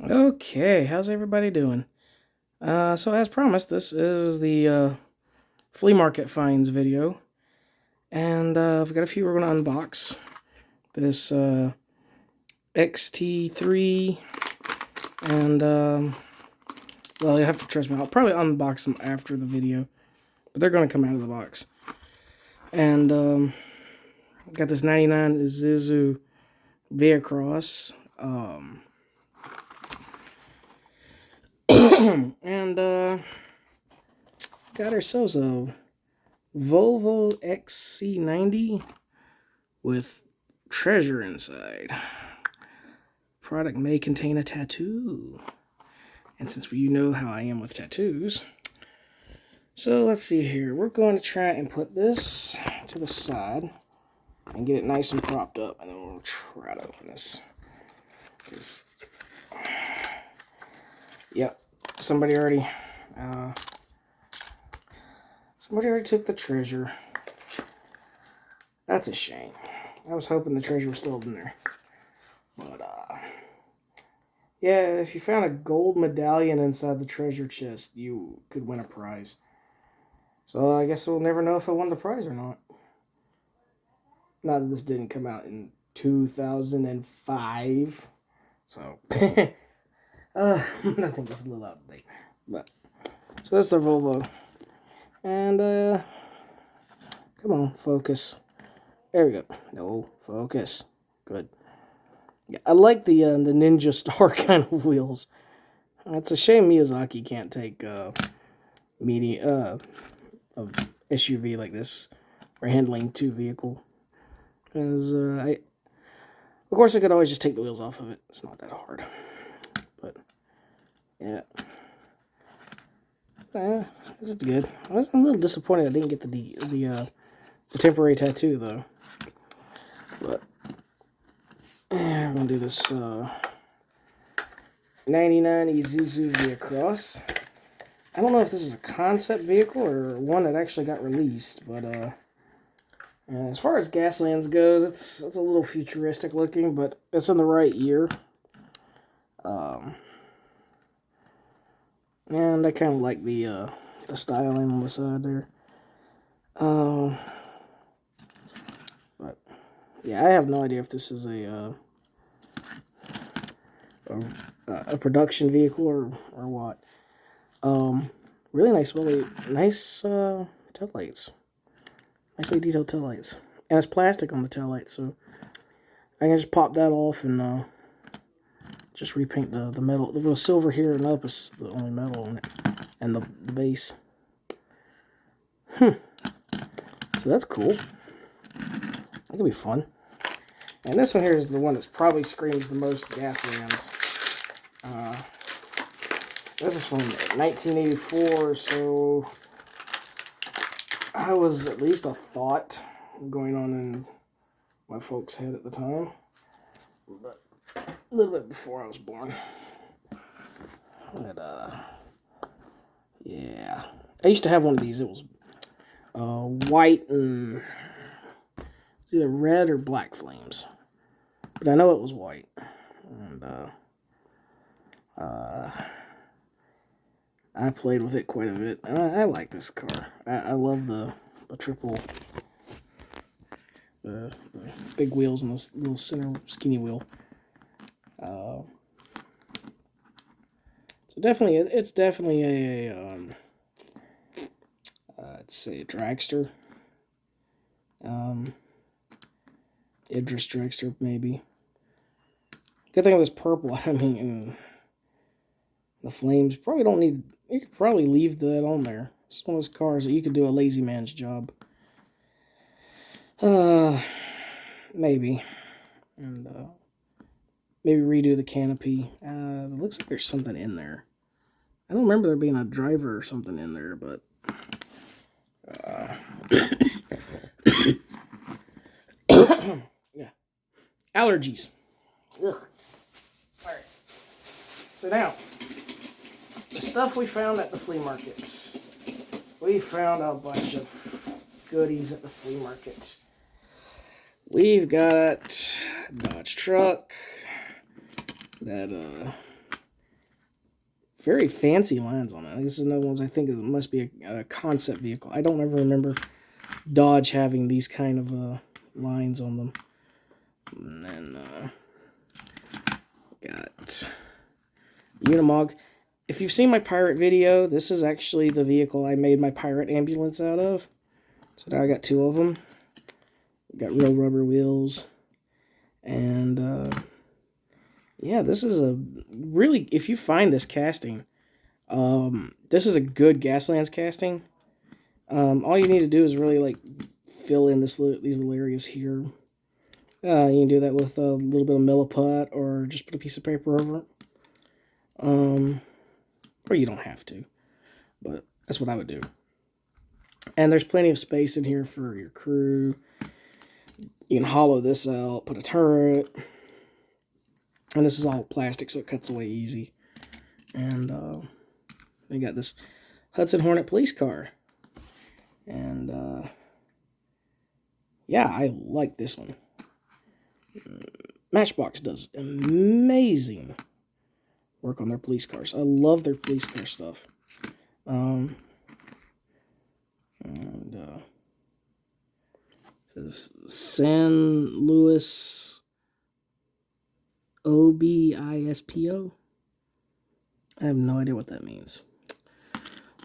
Okay, how's everybody doing? So as promised, this is the flea market finds video, and we've got a few we're going to unbox. This XT3, and well, you have to trust me, I'll probably unbox them after the video, but they're going to come out of the box. And got this 99 Isuzu Via-Cross. And got ourselves a Volvo XC90 with treasure inside. Product may contain a tattoo. And since you know how I am with tattoos, so let's see here. We're going to try and put this to the side and get it nice and propped up, and then we'll try to open this. Yep, somebody already took the treasure. That's a shame. I was hoping the treasure was still in there. But yeah, if you found a gold medallion inside the treasure chest, you could win a prize. So I guess we'll never know if I won the prize or not. Not that this didn't come out in 2005. So I think that's a little out of date. But so that's the Volvo. And come on, focus. There we go. No, focus. Good. Yeah, I like the Ninja Star kind of wheels. It's a shame Miyazaki can't take a SUV like this or handling two vehicle. Because of course, I could always just take the wheels off of it. It's not that hard. But yeah, this is good. I was a little disappointed I didn't get the temporary tattoo though. But I'm gonna do this 99 Isuzu Via-Cross. I don't know if this is a concept vehicle or one that actually got released, but as far as Gaslands goes, it's a little futuristic looking, but it's in the right year. And I kind of like the styling on the side there. But yeah, I have no idea if this is a production vehicle or what. Really nice, nice taillights. Nicely detailed taillights. And it's plastic on the taillights, so I can just pop that off and just repaint the metal. The silver here and up is the only metal on it. And the base. So that's cool. That could be fun. And this one here is the one that probably screams the most Gaslands. This is from 1984, so I was at least a thought going on in my folks' head at the time. But a little bit before I was born. But, yeah. I used to have one of these. It was white and either red or black flames. But I know it was white. And I played with it quite a bit. And I like this car. I love the triple the big wheels and this little center skinny wheel. So definitely, it's definitely let's say a dragster. Idris dragster maybe. Good thing with this purple. I mean, the flames probably don't need. You could probably leave that on there. It's one of those cars that you could do a lazy man's job. Maybe. And maybe redo the canopy. It looks like there's something in there. I don't remember there being a driver or something in there, but yeah. Allergies. Ugh. Alright. So now, the stuff we found at the flea markets. We found a bunch of goodies at the flea market. We've got a Dodge truck, that Very fancy lines on it. This is another one I think it must be a concept vehicle. I don't ever remember Dodge having these kind of lines on them. And then got Unimog. If you've seen my pirate video, this is actually the vehicle I made my pirate ambulance out of. So now I got 2 of them. Got real rubber wheels. And yeah, this is a really, if you find this casting, this is a good Gaslands casting. All you need to do is really like fill in these little areas here. You can do that with a little bit of milliput or just put a piece of paper over it. Or you don't have to, but that's what I would do. And there's plenty of space in here for your crew. You can hollow this out, put a turret. And this is all plastic, so it cuts away easy. And we got this Hudson Hornet police car. And yeah, I like this one. Matchbox does amazing work on their police cars. I love their police car stuff. And it says San Luis Obispo. I have no idea what that means,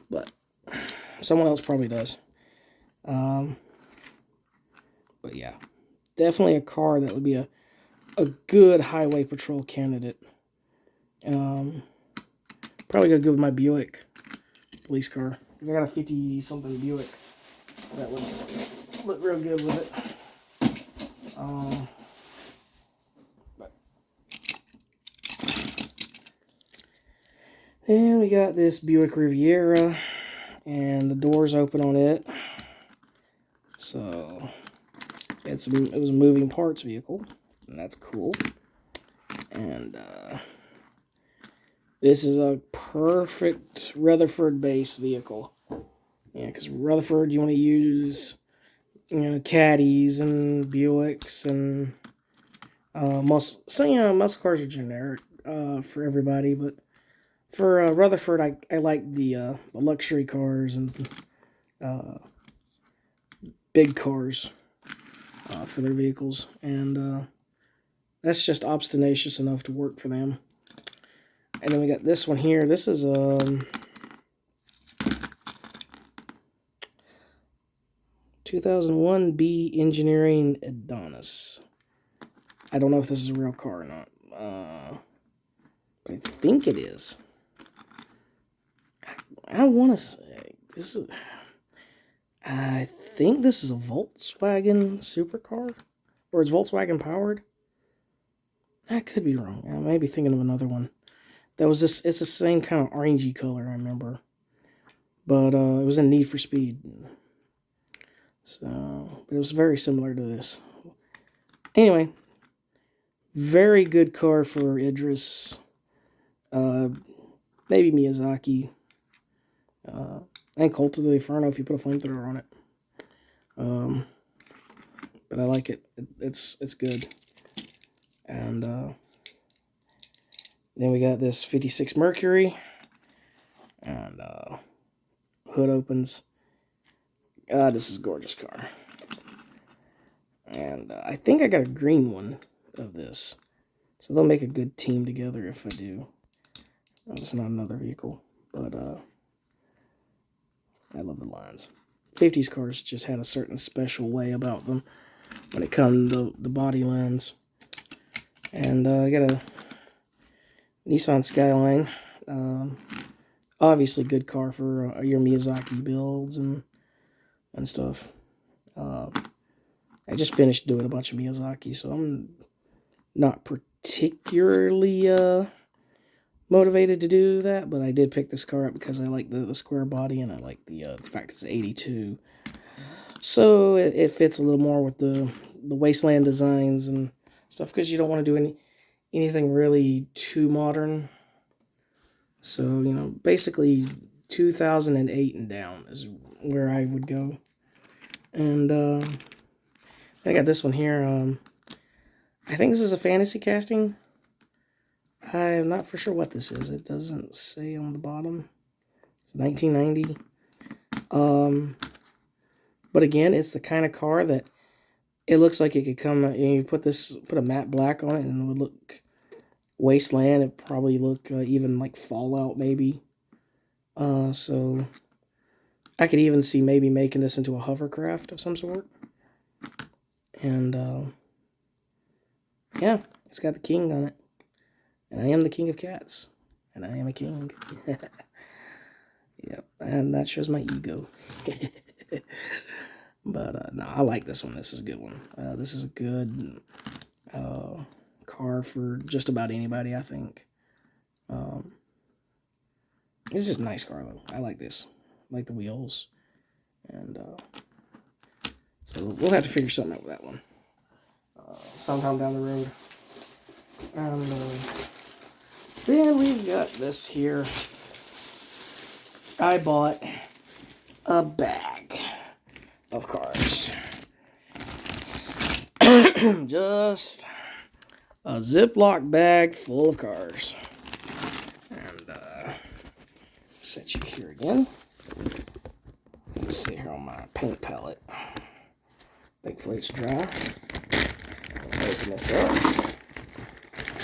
but someone else probably does. But yeah, definitely a car that would be a good highway patrol candidate. Probably gonna go with my Buick police car, because I got a 50-something Buick that would look real good with it. Then we got this Buick Riviera, and the doors open on it. So it was a moving parts vehicle, and that's cool. And this is a perfect Rutherford base vehicle. Yeah, because Rutherford, you want to use, you know, Caddies and Buicks and muscle. So, you know, muscle cars are generic for everybody, but for Rutherford, I like the luxury cars and big cars for their vehicles, and that's just obstinacious enough to work for them. And then we got this one here. This is 2001 B Engineering Adonis. I don't know if this is a real car or not, but I think it is. I want to say this is. I think this is a Volkswagen supercar, or is Volkswagen powered? I could be wrong. I may be thinking of another one. That was this. It's the same kind of orangey color, I remember, but it was in Need for Speed. So, but it was very similar to this. Anyway, very good car for Idris. Maybe Miyazaki. And Cult of the Inferno if you put a flamethrower on it. But I like it. It's good. And then we got this 56 Mercury. And hood opens. This is a gorgeous car. And I think I got a green one of this. So they'll make a good team together if I do. It's not another vehicle. But I love the lines. 50s cars just had a certain special way about them when it comes to the body lines. And I got a Nissan Skyline. Obviously good car for your Miyazaki builds and stuff. I just finished doing a bunch of Miyazaki, so I'm not particularly motivated to do that, but I did pick this car up because I like the square body, and I like the fact it's 82. So it fits a little more with the wasteland designs and stuff, because you don't want to do anything really too modern. So, you know, basically 2008 and down is where I would go. And I got this one here. I think this is a fantasy casting. I'm not for sure what this is. It doesn't say on the bottom. It's 1990. But again, it's the kind of car that it looks like it could come. You put a matte black on it, and it would look wasteland. It'd probably look even like Fallout, maybe. So I could even see maybe making this into a hovercraft of some sort. And yeah, it's got the king on it. And I am the king of cats. And I am a king. Yep, and that shows my ego. But no, I like this one. This is a good one. This is a good car for just about anybody, I think. It's just a nice car, though. I like this. I like the wheels. And so we'll have to figure something out with that one sometime down the road. And then we've got this here. I bought a bag of cars. Just a Ziploc bag full of cars. And set you here again. Let's see here on my paint palette. Thankfully it's dry. Open this up.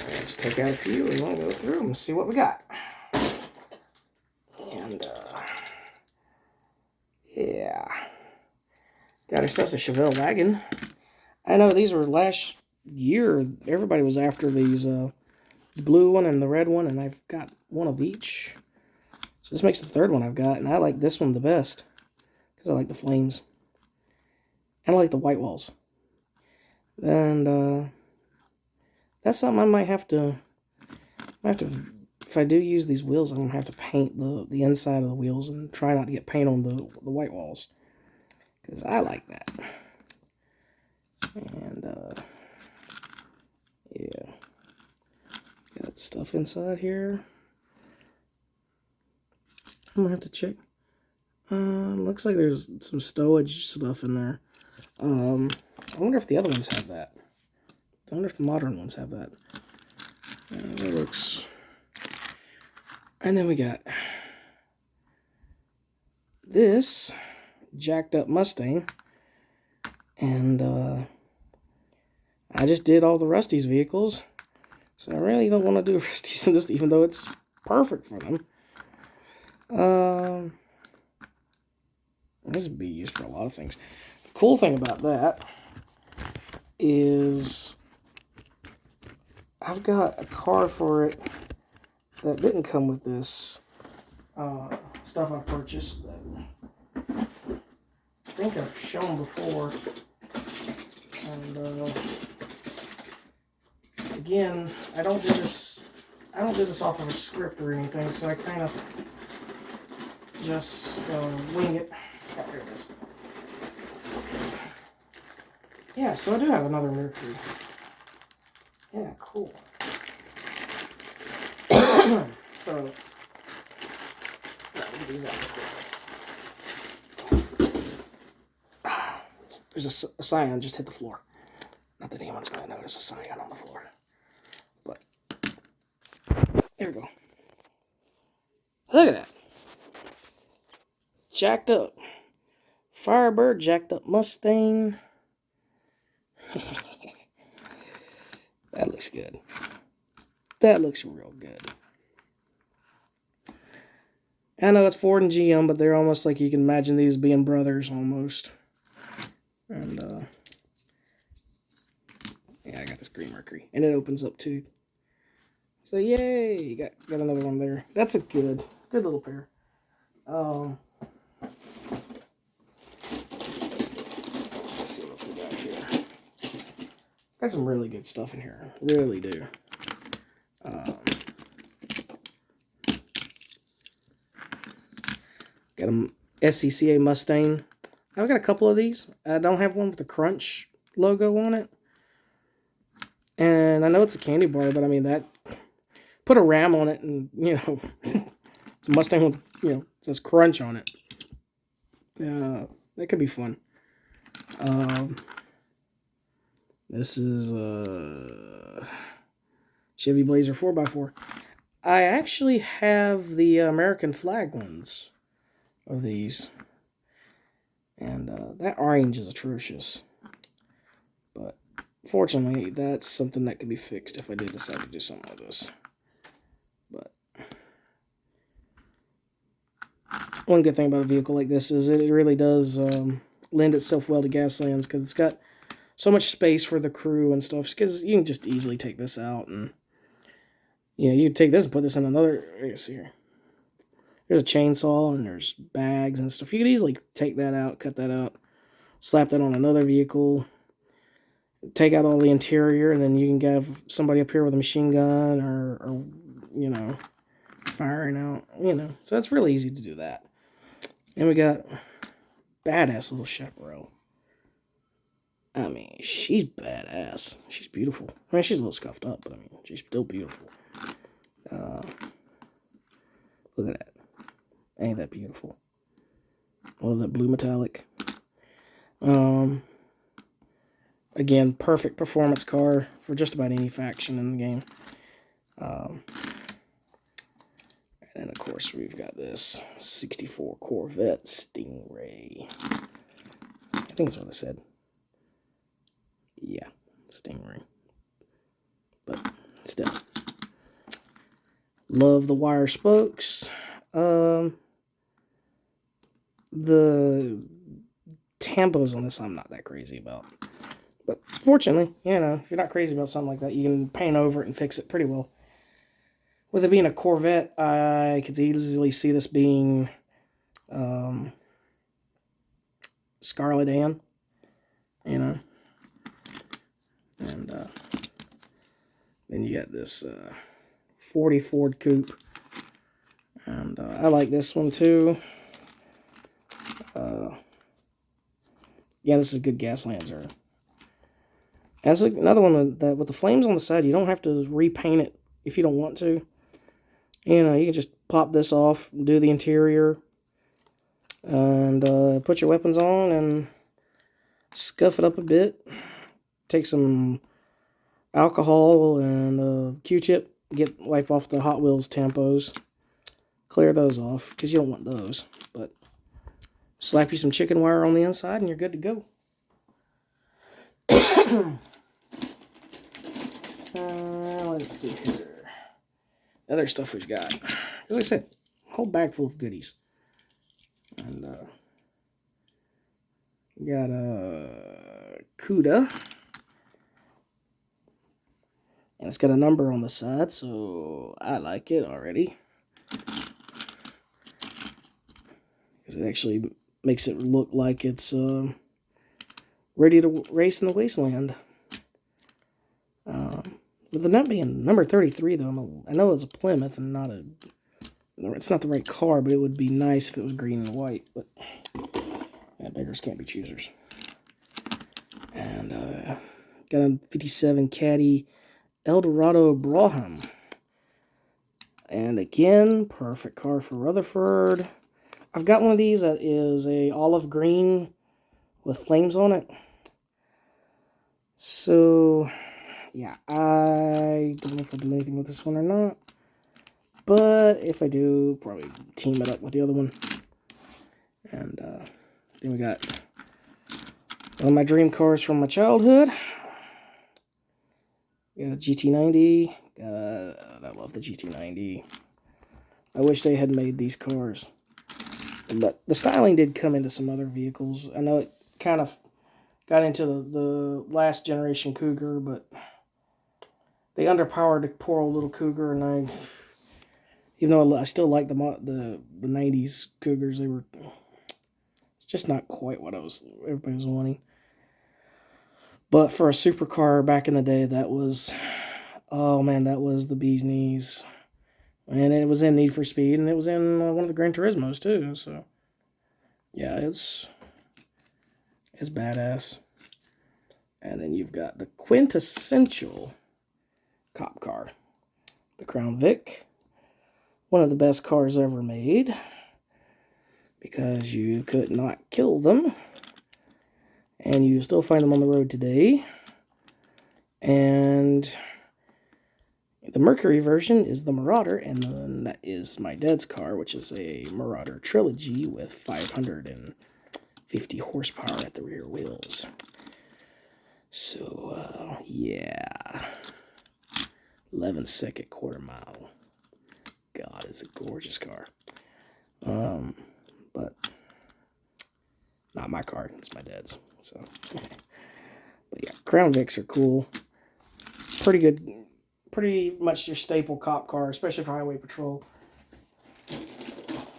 Let's take out a few and we'll go through them and see what we got. And yeah, got ourselves a Chevelle wagon. I know these were last year. Everybody was after these, the blue one and the red one, and I've got one of each. So this makes the third one I've got, and I like this one the best because I like the flames. And I like the white walls. And that's something I might have to, if I do use these wheels, I'm going to have to paint the inside of the wheels and try not to get paint on the white walls. Because I like that. And, yeah. Got stuff inside here. I'm going to have to check. Looks like there's some stowage stuff in there. I wonder if the other ones have that. I wonder if the modern ones have that. That looks... And then we got this jacked up Mustang. And I just did all the Rusty's vehicles. So I really don't want to do Rusty's in this, even though it's perfect for them. This would be used for a lot of things. The cool thing about that is I've got a car for it that didn't come with this stuff I've purchased that I think I've shown before. And again, I don't do this off of a script or anything, so I kind of just wing it. Oh, there it is. Yeah, so I do have another Mercury. Yeah, cool. So, get these out. There's a Scion just hit the floor. Not that anyone's going to notice a Scion on the floor. But, there we go. Look at that. Jacked up. Firebird, jacked up Mustang. That looks good. That looks real good. I know it's Ford and GM, but they're almost like you can imagine these being brothers almost. And, yeah, I got this green Mercury. And it opens up too. So, yay! Got another one there. That's a good little pair. Let's see what we got here. Got some really good stuff in here. Really do. Got a SCCA Mustang. I've got a couple of these. I don't have one with the Crunch logo on it. And I know it's a candy bar, but I mean, that... Put a Ram on it and, you know... It's a Mustang with, you know, it says Crunch on it. That could be fun. This is Chevy Blazer 4x4. I actually have the American flag ones of these. And that orange is atrocious. But fortunately, that's something that could be fixed if I did decide to do something like this. But one good thing about a vehicle like this is it really does lend itself well to Gaslands, because it's got so much space for the crew and stuff. Because you can just easily take this out, and you can take this and put this in another. Let's see here. There's a chainsaw and there's bags and stuff. You could easily take that out, cut that out, slap that on another vehicle, take out all the interior, and then you can have somebody up here with a machine gun or firing out, So that's really easy to do that. And we got badass little chaparral. I mean, she's badass. She's beautiful. I mean, she's a little scuffed up, but I mean, she's still beautiful. Look at that. Ain't that beautiful? What is that, blue metallic? Again, perfect performance car for just about any faction in the game. And of course, we've got this 64 Corvette Stingray. I think that's what I said. Yeah, Stingray. But still. Love the wire spokes. The tampos on this I'm not that crazy about. But fortunately, if you're not crazy about something like that, you can paint over it and fix it pretty well. With it being a Corvette, I could easily see this being Scarlet Ann, And then you got this 40 Ford Coupe. And I like this one too. Yeah, this is good Gaslands. And it's another one that with the flames on the side, you don't have to repaint it if you don't want to. You can just pop this off, do the interior, and put your weapons on and scuff it up a bit. Take some alcohol and a Q-tip, wipe off the Hot Wheels tampos. Clear those off, because you don't want those. But slap you some chicken wire on the inside, and you're good to go. Let's see here. Other stuff we've got. As I said, a whole bag full of goodies. And we got a Cuda. And it's got a number on the side, so I like it already. Because it actually makes it look like it's ready to race in the wasteland. With the nut being number 33, though, I know it's a Plymouth and it's not the right car, but it would be nice if it was green and white. But beggars can't be choosers. And got a 57 Caddy Eldorado Brougham. And again, perfect car for Rutherford. I've got one of these that is a olive green with flames on it. So, yeah, I don't know if I'll do anything with this one or not. But if I do, probably team it up with the other one. And then we got one of my dream cars from my childhood. Got a GT90. I love the GT90. I wish they had made these cars. But the styling did come into some other vehicles. I know it kind of got into the last generation Cougar, but they underpowered the poor old little Cougar, and even though I still like the 90s Cougars, it's just not quite what everybody was wanting. But for a supercar back in the day, that was the bee's knees. And it was in Need for Speed, and it was in one of the Gran Turismos, too. So, yeah, it's badass. And then you've got the quintessential cop car. The Crown Vic. One of the best cars ever made. Because you could not kill them. And you still find them on the road today. And The Mercury version is the Marauder, and then that is my dad's car, which is a Marauder Trilogy with 550 horsepower at the rear wheels. So, yeah. 11-second quarter mile. God, it's a gorgeous car. But not my car, it's my dad's. So, but yeah, Crown Vics are cool. Pretty good, pretty much your staple cop car, especially for highway patrol.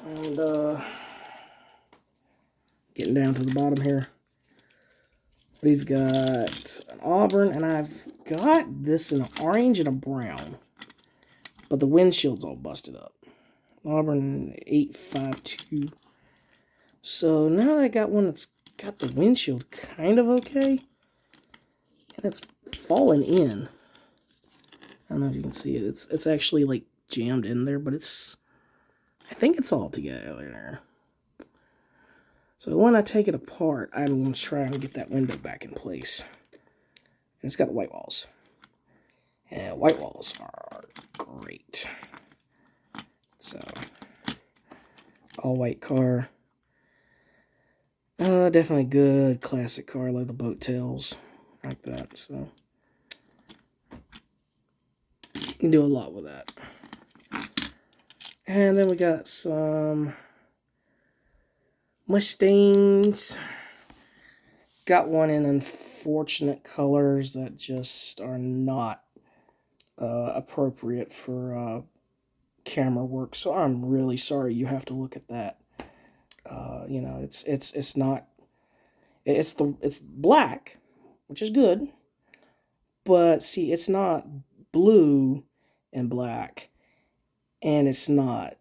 And getting down to the bottom here, we've got an Auburn, and I've got this in an orange and a brown, but the windshield's all busted up. Auburn 852. So now that I got one that's got the windshield kind of okay, and it's fallen in. I don't know if you can see it. It's actually like jammed in there, but I think it's all together there. So when I take it apart, I'm going to try and get that window back in place. And it's got the white walls. And white walls are great. So, all white car. Definitely good classic car, like the boat tails, like that. So, you can do a lot with that. And then we got some Mustangs. Got one in unfortunate colors that just are not appropriate for camera work. So I'm really sorry you have to look at that. You know, it's not. It's black, which is good. But see, it's not blue and black, and it's not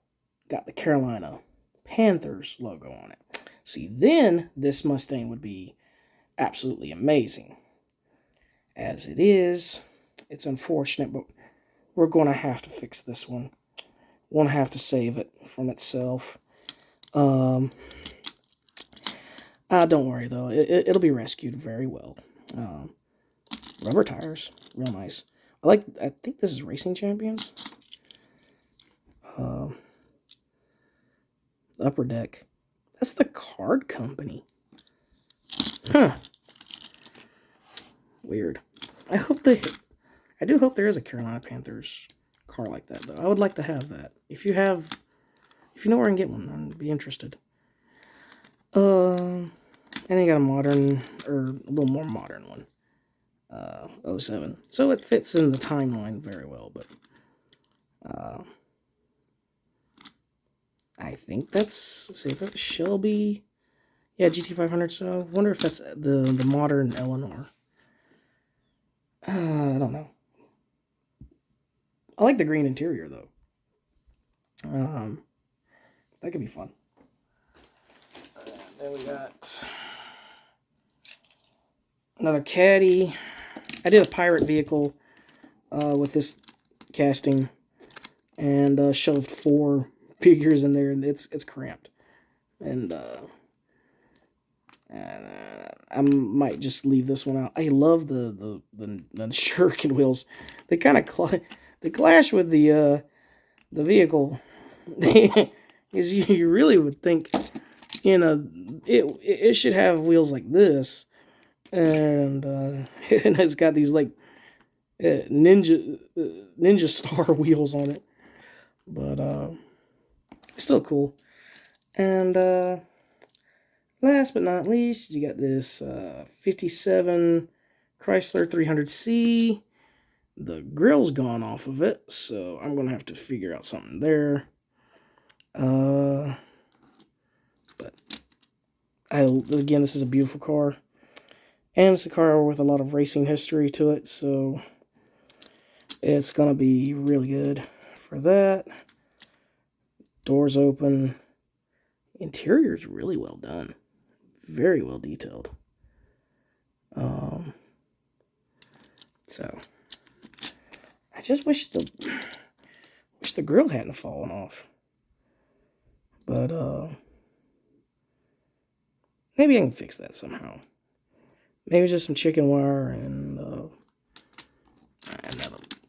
got the Carolina Panthers logo on it. See, then this Mustang would be absolutely amazing. As it is, it's unfortunate, but we're going to have to fix this one. We're going to have to save it from itself. Don't worry, though. It'll be rescued very well. Rubber tires, real nice. I think this is Racing Champions. Upper deck. That's the card company. Huh. Weird. I do hope there is a Carolina Panthers car like that, though. I would like to have that. If you know where I can get one, I'd be interested. And you got a modern, or a little more modern one. 07. So it fits in the timeline very well, but I think that's a Shelby. Yeah, GT500. So I wonder if that's the modern Eleanor. I don't know. I like the green interior though. That could be fun. Then we got another Caddy. I did a pirate vehicle with this casting, and shoved 4 figures in there, and it's cramped. And I might just leave this one out. I love the shuriken wheels. They kind of clash with the vehicle. Because you really would think, you know, it should have wheels like this, and and it's got these like ninja star wheels on it, but it's still cool. And last but not least, you got this 57 Chrysler 300C. The grill's gone off of it, so I'm gonna have to figure out something there. But again, this is a beautiful car, and it's a car with a lot of racing history to it, so it's gonna be really good for that. Doors open. Interior's really well done, very well detailed. So I just wish the grill hadn't fallen off. But maybe I can fix that somehow. Maybe just some chicken wire and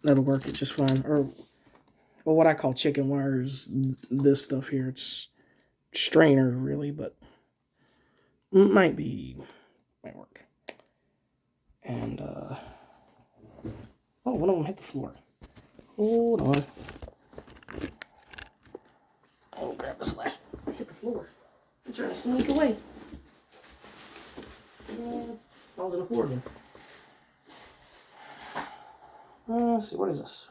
that'll work it just fine. Or, well, what I call chicken wire is this stuff here. It's strainer, really, but might work. And, oh, one of them hit the floor. Hold on. I'll grab this last one. Hit the floor. I'm trying to sneak away. Falls on the floor again. Let's see, what is this?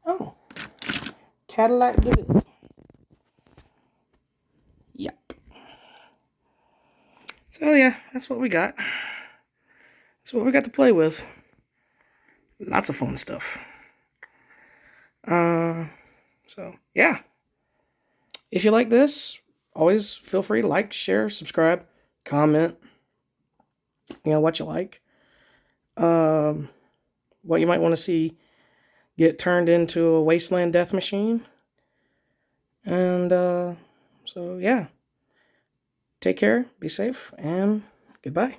Oh, Cadillac DeVille. Yep. So yeah, that's what we got. That's what we got to play with. Lots of fun stuff. So yeah. If you like this, always feel free to like, share, subscribe, comment. You know what you like. What you might want to see get turned into a wasteland death machine. And so yeah. Take care, be safe, and goodbye.